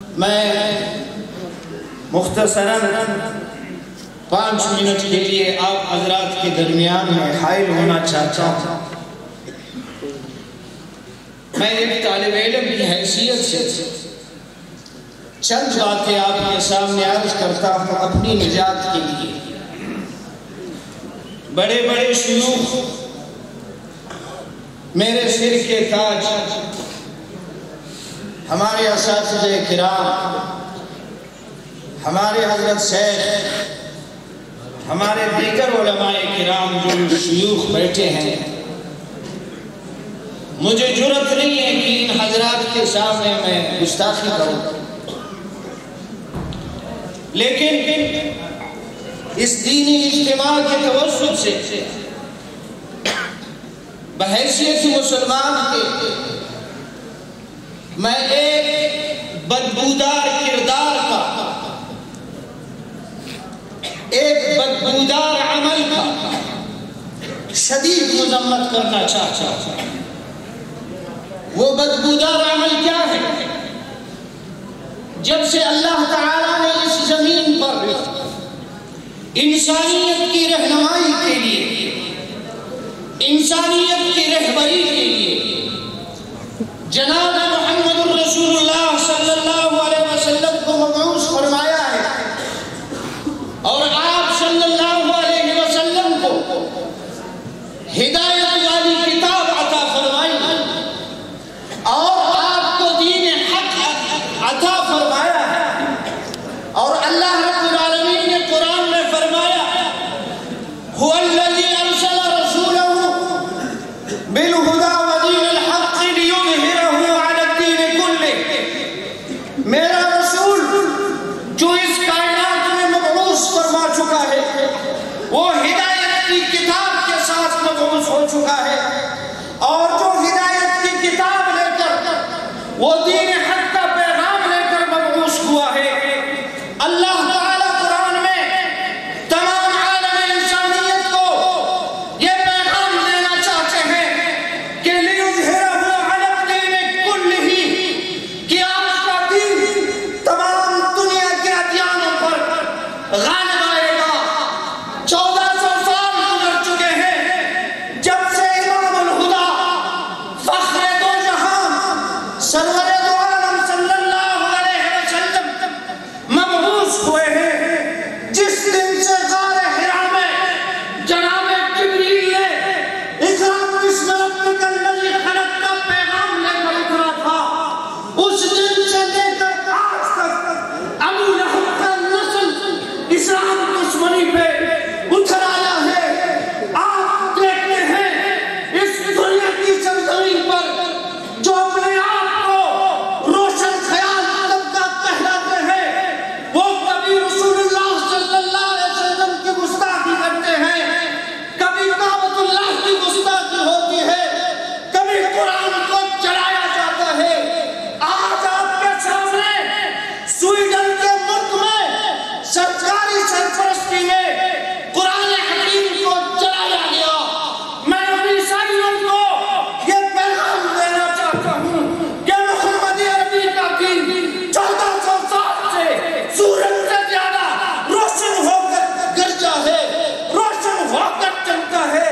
میں مختصراً 5 منٹ کے لیے آپ حضرات کے درمیان میں حائل ہونا چاہتا ہوں۔ میں ایک طالب علم کی حیثیت سے چند باتیں آپ کے سامنے عرض کرتا ہوں اپنی نجات کے لیے۔ بڑے بڑے شیوخ، میرے سر کے تاج، ہمارے اساتذہ کرام، ہمارے حضرت شیخ، ہمارے دیگر علماء کرام جو شیوخ بیٹھے ہیں، مجھے جرأت نہیں ہے کہ ان حضرات کے سامنے میں گستاخی کروں، لیکن اس دینی اجتماع کے توسط سے بحیثیت مسلمان کے میں ایک بدبودار کردار کا، ایک بدبودار عمل کا شدید مذمت کرنا چاہتا ہوں۔ وہ بدبودار عمل کیا ہے؟ جب سے اللہ تعالیٰ نے اس زمین پر انسانیت کی رہنمائی کے لیے، انسانیت کی رہبری کے لیے جناب محمد الرسول اللہ صلی اللہ علیہ وسلم کو مبعوث فرمایا ہے، اور آپ صلی اللہ علیہ وسلم کو ہدایت والی کتاب عطا فرمائی اور آپ کو دین حق عطا فرمایا ہے، اور اللہ رب العالمین نے قرآن میں فرمایا هو الذي ارسل رسوله بالهدى ودين الحق ليظهره على الدين كله۔ میرا رسول جو اس کائنات میں مبعوث فرما چکا ہے، وہ ہدایت کی کتاب کے ساتھ مبعوث ہو چکا ہے، اور جو ہدایت کی کتاب لے کر وہ دین حق کا پیغام لے کر مبعوث ہوا ہے۔ اللہ تعالیٰ قرآن میں تمام عالم انسانیت کو یہ پیغام دینا چاہتے ہیں کہ لِيُظْهِرَهُ عَلَى الدِّينِ كُلِّهِ، کہ آپ کا دین تمام دنیا کے ادیانوں پر غالب آئے گا۔ 1400 سال گزر چکے ہیں جب سے امام الہدیٰ، فخر دو جہاں، سرور دو عالم صلی اللہ علیہ وسلم مبعوث ہوئے ہیں، جس دن سے غار حرا میں جناب جبریل نے اقرأ باسم ربک الذی خلق کا پیغام لے کر اترا تھا، اس دن سے لے کر آج تک ابو لہب کا نسل اسلام دشمنی پہ اتر آیا ہے۔ آپ دیکھتے ہیں اس دنیا کی سرزمین پر جو اپنے آپ کو روشن خیال طبقہ کہلاتے ہیں، وہ کبھی رسول اللہ صلی اللہ علیہ وسلم کی گستاخی کرتے ہیں، کبھی کعبۃ اللہ کی گستاخی ہوتی ہے، کبھی قرآن کو چلایا جاتا ہے۔ آج آپ کے سامنے سویڈن کے ملک میں سرکاری سرپرستی میں قرآن حکیم کو چلایا گیا۔ میں ان عیسائیوں کو یہ پیغام دینا چاہتا ہوں کہ محمد عربی کا دین 1400 سال سے سورج سے زیادہ روشن ہو کر گرجا ہے، روشن ہو کر چمکا ہے۔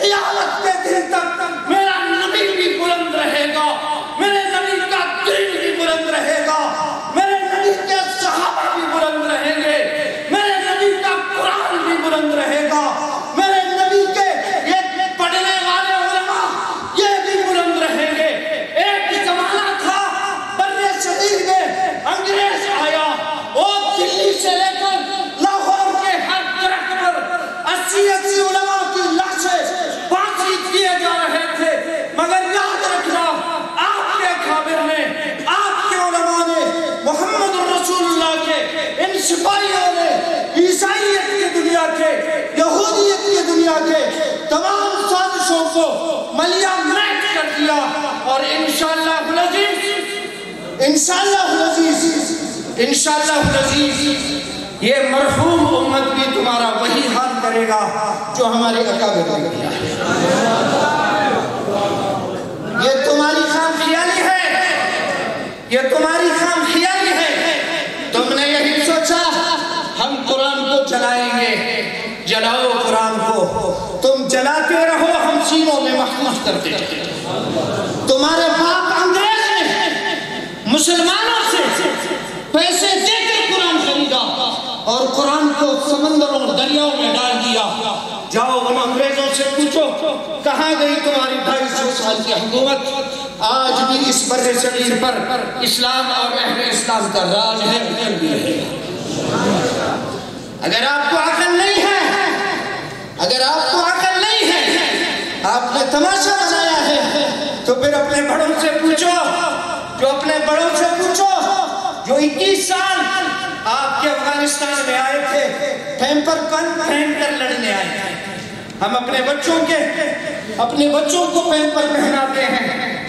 قیامت کے دن تک میرا نبی بھی بلند رہے گا، میرے نبی کا دین بھی بلند رہے گا، میرے نبی کے صحابہ بھی بلند رہیں گے، میرے نبی کا قرآن بھی بلند رہے گا، میرے نبی کے یہ پڑھنے والے علماء یہ بھی بلند رہیں گے۔ ایک زمانہ تھا برِ صغیر میں انگریز آیا، وہ دلی سے لے کر لاہور کے ہر درخت پر 80 علماء کی لاشیں پھانسی کیے جا رہے تھے، مگر یاد رکھنا آپ کے خابر نے، آپ کے علماء نے، محمد الرسول اللہ کے ان سپاہیوں نے عیسائیت کی دنیا کے، یہودیت کی دنیا کے تمام سازشوں کو ملیہ میٹ کر دیا، اور انشاءاللہ العزیز یہ مرحوم امت بھی تمہارا وہی حال کرے گا جو ہمارے اکابر نے کیا ہے۔ یہ تمہاری خام خیالی ہے، یہ تمہاری خام خیالی ہے۔ کرتے تھے. تمہارے باپ انگریز نے مسلمانوں سے پیسے دے کر قرآن خریدا اور قرآن کو سمندروں دریاؤں میں ڈال دیا. جاؤ ان انگریزوں سے پوچھو کہاں گئی تمہاری 250 سال کی حکومت. آج بھی اس بر صغیر پر اسلام اور اہل اسلام کا راج ہے. اگر آپ کو عقل نہیں ہے، اگر آپ کو عقل نہیں ہے، آپ نے تماشا بنایا ہے، تو پھر اپنے بڑوں سے پوچھو، جو اپنے بڑوں سے پوچھو جو 21 سال آپ کے افغانستان میں آئے تھے، پیمپر پہن کر لڑنے آئے تھے. ہم اپنے بچوں کو پیمپر پہناتے ہیں.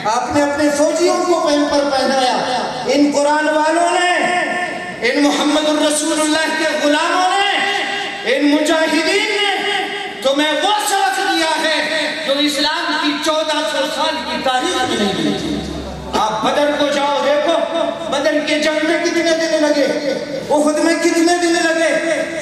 آپ نے اپنے فوجیوں کو پیمپر پہنایا. ان قرآن والوں نے، ان محمد الرسول اللہ کے غلاموں نے، ان مجاہدین نے تمہیں وہ سبق دیا ہے جو اسلام کی 1400 سال کی تاریخ میں نہیں دی. آپ بدر کو جاؤ دیکھو، بدر کے جنگ میں کتنے دن لگے، احد میں کتنے دن لگے.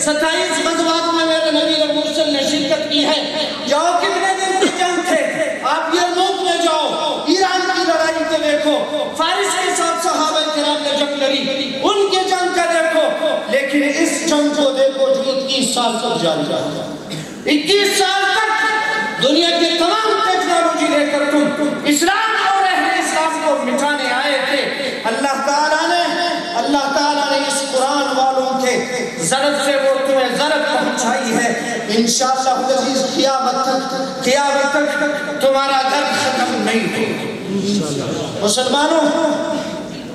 27 غزوات میں میرے نبی مرسل نے شرکت کی ہے. جاؤ کتنے دن کی جنگ تھے. آپ یرموک میں جاؤ، ایران کی لڑائی کو دیکھو، فارس کے ساتھ صحابہ کرام نے جنگ لڑی، ان کے جنگ کا دیکھو. لیکن اس جنگ کو دیکھو جو 21 سال تک جاری رہا. 21 سال تک دنیا کے تمام ٹیکنالوجی لے کر تم اسلام اور اہل اسلام کو مٹانے آئے تھے. اللہ تعالیٰ نے اس قرآن والوں کے ضرب سے وہ تمہیں ضرب پہنچائی ہے. انشاءاللہ عزیز قیامت تک تمہارا درد ختم نہیں ہوگا. مسلمانوں،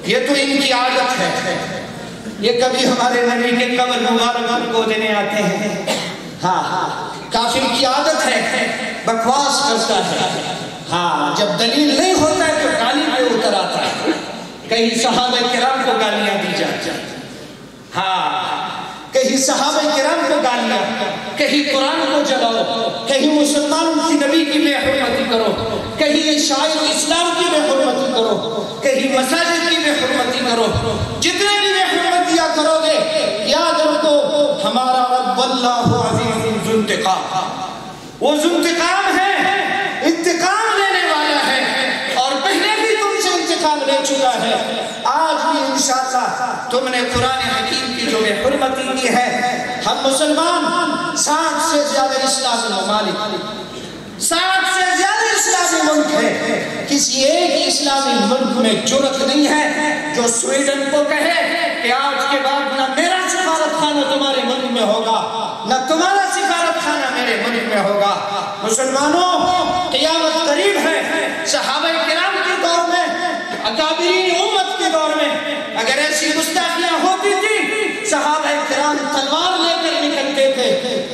یہ تو ان کی عادت ہے. یہ کبھی ہمارے نبی کے قبر مبارک کو دینے آتے ہیں. ہاں، کافر کی عادت ہے، بکواس کرتا ہے. ہاں، جب دلیل نہیں ہوتا ہے تو گالی پہ اتر آتا ہے. کہیں صحابہ کرام کو گالیاں دی جاتی ہیں. ہاں، کہیں صحابہ کرام کو گالیاں، کہیں قرآن کو جلاؤ، کہیں مسلمانوں کی نبی کی بے حرمتی کرو، کہیں شاعر اسلام کی بے حرمتی کرو، کہیں مساجد کی بے حرمتی کرو. جتنے بھی بے حرمتیاں کرو گے، یاد رکھو ہمارا رب اللہ عزیز ذو انتقام، وہ ذو انتقام ہے، انتقام لینے والا ہے، اور پہلے بھی تم سے انتقام لے چکا ہے. آج بھی انشاءاللہ تم نے قرآن حکیم کی جو بے حرمتی کی ہے. ہم مسلمان 60 سے زیادہ اسلامی ممالک، 60 سے زیادہ اسلامی ملک ہے. کسی ایک اسلامی ملک میں جرأت نہیں ہے جو سویڈن کو کہے کہ آج کے بعد نہ میرا سفارت خانہ تمہارے ملک میں ہوگا، نہ تمہارا سفارت خانہ میرے ملک میں ہوگا. مسلمانوں، قیامت قریب ہے. صحابہ کرام کے دور میں، اکابرین امت کے دور میں اگر ایسی گستاخیاں ہوتی تھی، صحابہ کرام تلوار لے کر نکلتے تھے.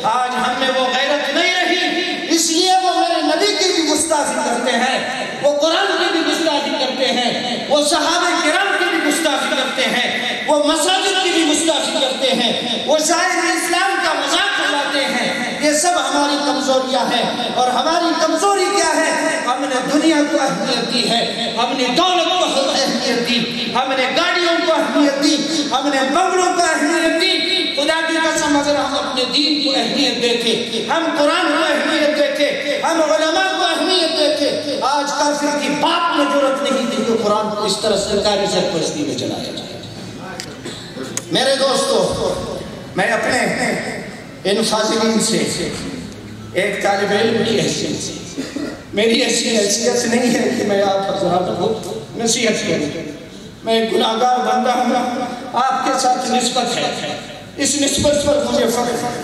آج ہم میں وہ غیرت نہیں رہی، اس لیے وہ میرے نبی کی بھی گستاخی کرتے ہیں، وہ قرآن کی بھی گستاخی کرتے ہیں، وہ صحابہ کرام کی بھی گستاخی کرتے ہیں، وہ مساجد کی بھی گستاخی کرتے ہیں، وہ شاعر اسلام کا مذاق اڑاتے ہیں. یہ سب ہماری کمزوریاں ہیں. اور ہماری کمزوری کیا ہے؟ ہم نے دنیا کو اہمیت دی ہے، ہم نے دولت کو اہمیت دی، ہم نے گاڑیوں کو اہمیت دی، ہم نے بنگلوں کو اہمیت دی. خدا کی قسم اگر ہم اپنے دین کو اہمیت دیتے، ہم قرآن کو اہمیت دیتے، ہم علماء کو اہمیت دیتے، آج کافر کی باپ میں جرأت نہیں تھی کہ قرآن کو اس طرح سرکاری سرپرستی میں چلایا جائے. میرے دوستو، میں اپنے ان فاضلین سے ایک طالب علم کی حیثیت سے، میری ایسی حیثیت نہیں ہے کہ میں آپ حضرات کو نصیحت کروں. میں ایک گناہگار بندہ ہوں، آپ کے ساتھ نسبت ہے، اس نسبت پر مجھے فخر ہے.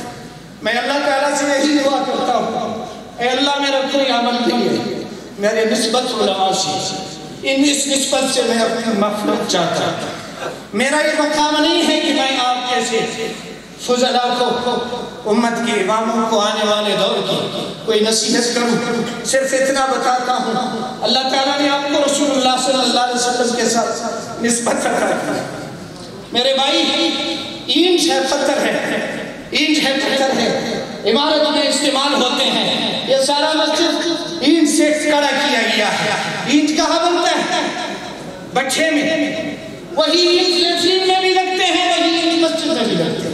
میں اللہ تعالیٰ سے یہی دعا کرتا ہوں، اے اللہ میرا کوئی عمل نہیں ہے، میرے نسبت علماء سے، اس نسبت سے میں اپنی مغفرت چاہتا ہوں. میرا یہ مقام نہیں ہے کہ میں آپ جیسے فضلاء کو، امت کے اماموں کو آنے والے دور کی کوئی نصیحت کروں. صرف اتنا بتاتا ہوں، اللہ تعالیٰ نے آپ کو رسول اللہ صلی اللہ علیہ وسلم کے ساتھ نسبت رکھا ہے. میرے بھائی، اینٹ ہے، پتھر ہے، اینٹ ہے، پتھر ہے، عمارت میں استعمال ہوتے ہیں. یہ سارا مسجد اینٹ سے کھڑا کیا گیا ہے. اینٹ کہاں بنتا ہے؟ بچھے میں. وہی اینٹ لیٹرین میں بھی لگتے ہیں، وہی اینٹ مسجد میں بھی لگتے ہیں.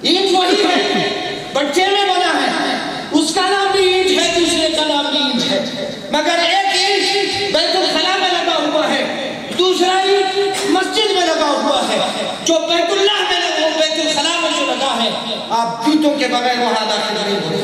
اینٹ وہی ہے، بچے میں بنا ہے، اس کا نام بھی اینٹ ہے، دوسرے کا نام بھی اینٹ جوتوں کے بغیر وہاں داخل نہیں ہوتے،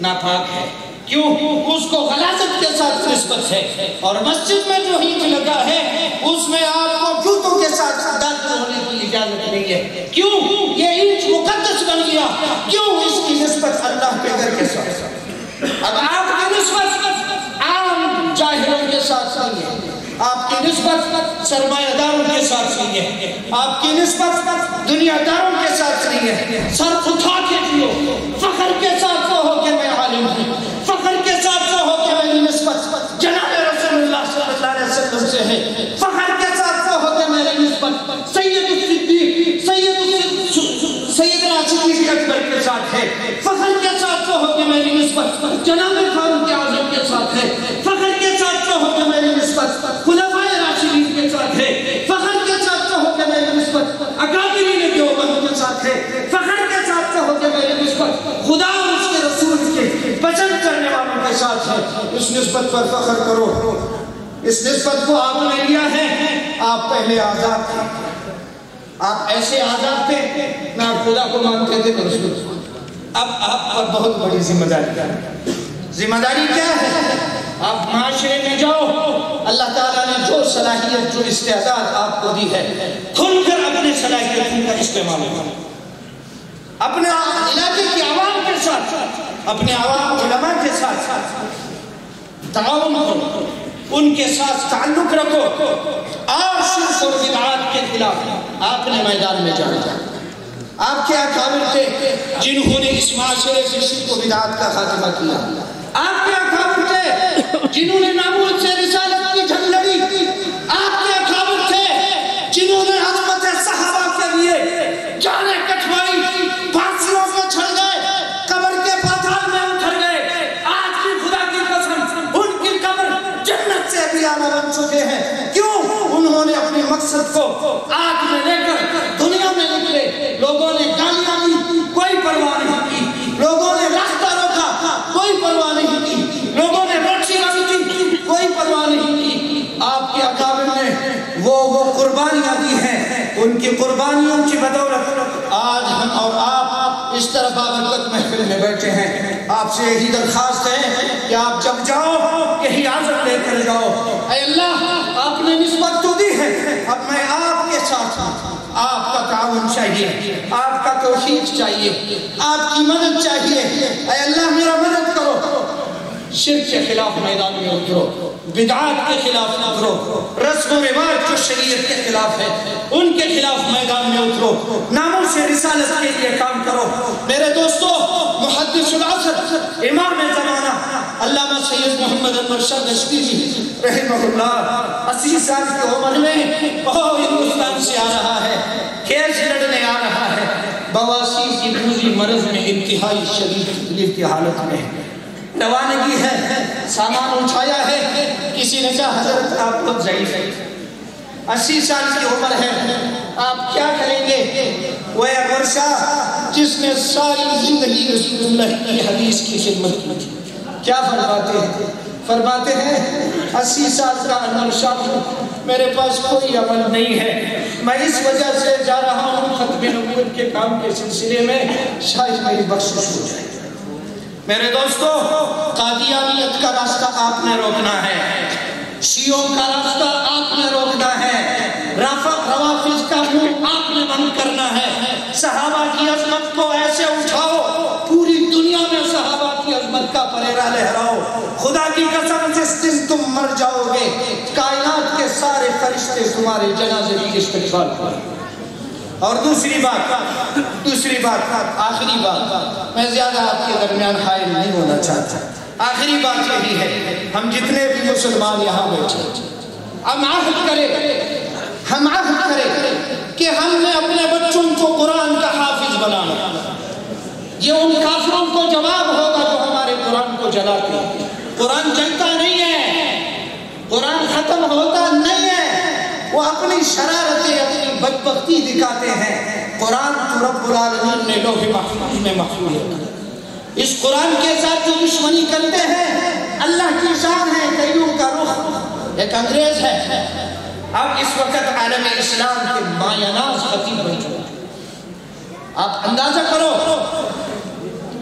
ناپاک ہے۔ کیوں؟ اس کو غلاظت کے ساتھ نسبت ہے، اور مسجد میں جو اینٹ لگا ہے اس میں آپ کو جوتوں کے ساتھ داخل ہونے کی اجازت نہیں ہے۔ کیوں؟ یہ اینٹ مقدس بن گیا۔ کیوں؟ اس کی نسبت اللہ کے گھر کے ساتھ۔ اب آپ کی نسبت عام جاہلوں کے ساتھ نہیں ہے، آپ کی نسبت سرمایہ داروں کے ساتھ نہیں ہے، آپ کی نسبت دنیا داروں کے ساتھ نہیں ہے۔ سر اٹھا کے جیو، فخر کے ساتھ کہو کہ میں عالم ہوں، فخر کے ساتھ کہو کہ میری نسبت جناب رسول اللہ صلی اللہ علیہ وسلم سے ہے، فخر کے ساتھ کہو کہ میری نسبت سید الصدیق سیدنا صدیق اکبر کے ساتھ ہے، فخر کے ساتھ کہو کہ میری نسبت جناب فاروق اعظم کے ساتھ ہے، فخر کے ساتھ کہو کہ میری نسبت خلفائے راشدین کے ساتھ ہے، فخر کے ساتھ کہو کہ میری نسبت اکابرین دیوبند کے ساتھ ہے، فخر کے ساتھ کہو کہ میری نسبت خدا اور اس کے رسول کے پسند کرنے والوں کے ساتھ ہے۔ اس نسبت پر فخر کرو۔ اس نسبت کو آپ نے لیا ہے، آپ پہلے آزاد تھے، آپ ایسے آزاد تھے نہ آپ خدا کو مانتے تھے نہ رسول کو۔ اب آپ پر بہت بڑی ذمہ داری ہے۔ ذمہ داری کیا ہے؟ آپ معاشرے میں جاؤ، اللہ تعالیٰ نے جو صلاحیت جو استعداد آپ کو دی ہے، کھل کر اپنے صلاحیتوں کا استعمال کرو۔ اپنے علاقے کی عوام کے ساتھ، اپنے عوام علماء کے ساتھ تعاون کرو، ان کے ساتھ تعلق رکھو، اور شرک اور بدعات کے خلاف آپ نے میدان میں جانا۔ آپ کے اکابر تھے جنہوں نے اس معاشرے سے شرک و بدعات کا خاتمہ کیا۔ آپ کے اکابر تھے جنہوں نے ناموس سے رسالت کی جنگ لڑی۔ آپ کے اکابر تھے جنہوں نے عظمت صحابہ کے لیے جانیں کٹوائی، پھانسیوں میں چڑھ گئے، قبر کے پاتال میں اتر گئے۔ آج بھی خدا کی قسم ان کی قبر جنت سے بھی اعلیٰ بن چکے ہیں۔ کیوں؟ انہوں نے اپنے مقصد کو آگ میں لے کر دنیا میں نکلے۔ لوگوں نے گالیاں دی، کوئی پرواہ نہیں کی، لوگوں نے راستہ روکا، کوئی پرواہ نہیں کی، لوگوں نے روٹی رکھی تھی، کوئی پرواہ نہیں کی۔ آپ کے اکابر نے وہ قربانیاں دی ہیں، ان کی قربانیوں کی بدولت آج ہم اور آپ اس طرح بابرکت محفل میں بیٹھے ہیں۔ آپ سے یہی درخواست ہے کہ آپ جب جاؤ یہی عزم لے کر جاؤ۔ اے اللہ، آپ نے نسبت تو دی ہے، اب میں آپ کے ساتھ ہوں۔ آپ کا تعاون چاہیے، آپ کا توفیق چاہیے، آپ کی مدد چاہیے۔ اے اللہ میرا مدد کرو۔ شرک کے خلاف میدان میں اترو، بدعات کے خلاف اترو، رسم و رواج جو شریعت کے خلاف ہے ان کے خلاف میدان میں اترو، ناموس رسالت کے لیے کام کرو۔ میرے دوستو، محدث العصر، امام زمانہ علامہ سید محمد انور شاہ نشتی رحمہ اللہ 80 سال کی عمر میں ہندوستان سے آ رہا ہے، کیس لڑنے آ رہا ہے، بواسیر کی دوسری مرض میں انتہائی شدید تکلیف کی حالت میں روانگی ہے، سامان اٹھایا ہے۔ کسی نے کہا حضرت آپ بہت ضعیف ہیں، 80 سال کی عمر ہے، آپ کیا کریں گے؟ وہ انور شاہ جس نے ساری زندگی رسول اللہ کی حدیث کی خدمت کی تھی، کیا فرماتے ہیں؟ فرماتے ہیں 80 سال کا انور شاہ ہوں، میرے پاس کوئی عمل نہیں ہے، میں اس وجہ سے جا رہا ہوں ختم نبوت کے کام کے سلسلے میں، شاید میری بخشش ہو جائے۔ میرے دوستو، قادیانیت کا راستہ آپ نے روکنا ہے، شیعوں کا راستہ آپ نے روکنا ہے، روافض کا منہ آپ نے بند کرنا ہے۔ صحابہ کی عظمت کو ایسے اٹھاؤ، پوری دنیا میں صحابہ کی عظمت کا پریرا لہراؤ۔ خدا کی قسم جس دن تم مر جاؤ گے، کائنات کے سارے فرشتے تمہارے جنازے کی استقبال کریں۔ اور دوسری بات، آخری بات، میں زیادہ آپ کے درمیان حائل نہیں ہونا چاہتا، آخری بات یہی ہے، ہم جتنے بھی مسلمان یہاں بیٹھے ہم عہد کریں کہ ہم نے اپنے بچوں کو قرآن کا حافظ بنانا۔ یہ ان کافروں کو جواب ہوگا جو ہمارے قرآن کو جلاتے ہیں۔ قرآن جلتا نہیں ہے، قرآن ختم ہوتا نہیں ہے، وہ اپنی شرارتیں، اپنی بدبختی دکھاتے ہیں۔ قرآن تو رب العالمین نے لوح محفوظ میں محفوظ ہے۔ اس قرآن کے ساتھ جو دشمنی کرتے ہیں، اللہ کی شان ہے، قیوم کا رخ ایک انگریز ہے۔ اب اس وقت عالم اسلام کے مایہ ناز خطیب بن چکا ہے۔ آپ اندازہ کرو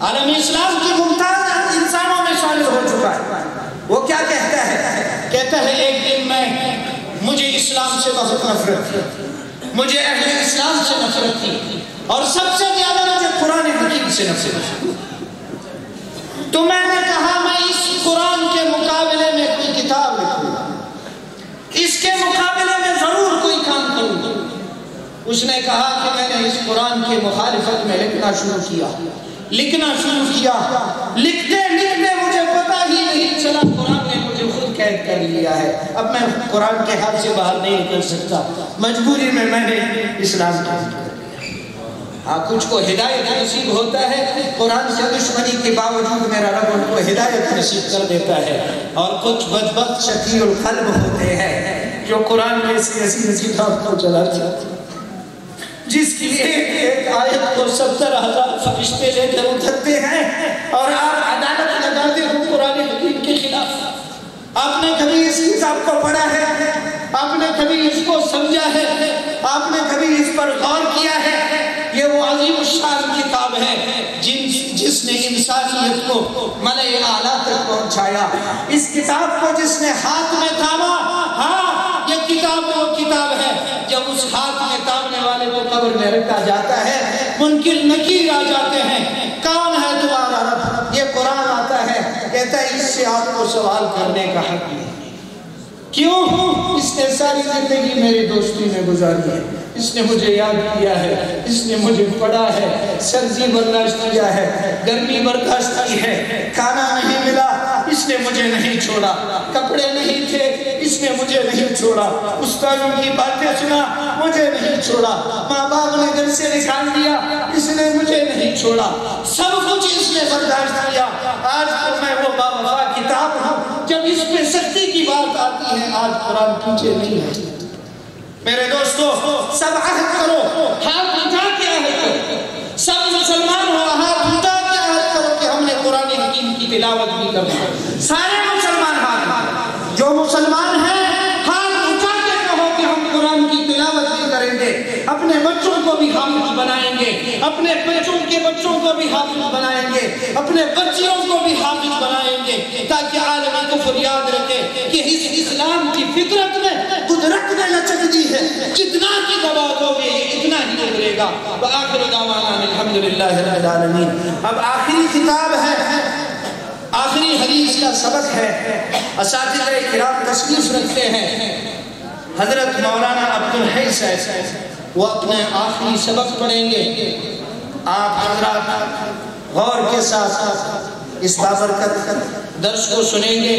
عالم اسلام کی ممتاز انسانوں میں شامل ہو چکا ہے۔ وہ کیا کہتا ہے؟ کہتا ہے ایک دن مجھے اسلام سے بہت نفرت تھی، مجھے اہل اسلام سے نفرت تھی، اور سب سے زیادہ مجھے قرآن حکیم سے نفرت تھی۔ تو میں نے کہا میں اس قرآن کے مقابلے میں کوئی کتاب لکھوں گا، اس کے مقابلے میں ضرور کوئی کام کروں گا۔ اس نے کہا کہ میں نے اس قرآن کی مخالفت میں لکھنا شروع کیا، لکھتے لکھتے مجھے پتہ ہی نہیں چلا قرآن نے مجھے خود قید کر لیا ہے۔ اب میں قرآن کے ہاتھ سے باہر نہیں نکل سکتا، مجبوری میں نے اسلام کی۔ ہاں، کچھ کو ہدایت نصیب ہوتا ہے، قرآن سے دشمنی کے باوجود میرا رب ان کو ہدایت نصیب کر دیتا ہے، اور کچھ بدبخت شقی القلب ہوتے ہیں جو قرآن میں ایسی نصیحت کو چلاتے ہیں جس کی ایک آیت کو 70,000 فرشتے لے کر اترتے ہیں، اور آپ عدالت لگاتے ہو قرآن حکیم کے خلاف۔ آپ نے کبھی اس کتاب کو پڑھا ہے؟ آپ نے کبھی اس کو سمجھا ہے؟ آپ نے کبھی اس پر غور کیا ہے؟ یہ وہ عظیم الشان کتاب ہے جس نے انسانیت کو ملأ اعلیٰ تک پہنچایا۔ اس کتاب کو جس نے ہاتھ میں تھاما، ہاں یہ کتاب وہ کتاب ہے جب اس ہاتھ میں تھامنے والے کو قبر میں رکھا جاتا ہے، منکر نکیر آ جاتے ہیں، کون ہے تمہارا رب؟ یہ قرآن آتا ہے، کہتا ہے اس سے آپ کو سوال کرنے کا حق نہیں۔ کیوں؟ اس نے ساری زندگی میری دوستی میں گزاری ہے، اس نے مجھے یاد کیا ہے، اس نے مجھے پڑھا ہے، سردی برداشت کیا ہے، گرمی برداشت کی ہے، کھانا نہیں ملا اس نے مجھے نہیں چھوڑا، کپڑے نہیں تھے اس نے مجھے نہیں چھوڑا، استادوں کی باتیں سنا مجھے نہیں چھوڑا، ماں باپ نے گھر سے نکال دیا اس نے مجھے نہیں چھوڑا، سب کچھ اس نے برداشت کیا۔ آج تو میں وہ باوفا کتاب ہوں، جب اس پہ سختی کی بات آتی ہے آج قرآن پیچھے نہیں ہے۔ میرے دوستو، سب عہد کرو، ہاتھ اٹھا کے عہد کرو، سب مسلمان ہو ہاتھ اٹھا کے عہد کرو کہ ہم نے قرآن حکیم کی تلاوت بھی کرنا۔ سارے مسلمان ہاتھ، جو مسلمان ہیں ہاتھ اٹھا کے کہو کہ ہم قرآن کی تلاوت بھی کریں گے، اپنے بچوں کو بھی حافظ بنائیں گے، اپنے بچوں کے بچوں کو بھی حافظ بنائیں گے، اپنے بچیوں کو بھی حافظ بنائیں گے، تاکہ عالم کفر یاد رکھے کہ اس اسلام کی فطرت میں قدرت میں لچک دی ہے، جتنا کی دبا دو گے اتنا ہی ابھرے گا۔ وآخر دعوانا الحمدللہ رب العالمین۔ اب آخری کتاب ہے، آخری حدیث کا سبق ہے۔ اساتذہ کرام تشریف رکھتے ہیں، حضرت مولانا عبدالحی صاحب وہ اپنے آخری سبق پڑھیں گے۔ آپ حضرات غور کے ساتھ اس بابرکت درس کو سنیں گے۔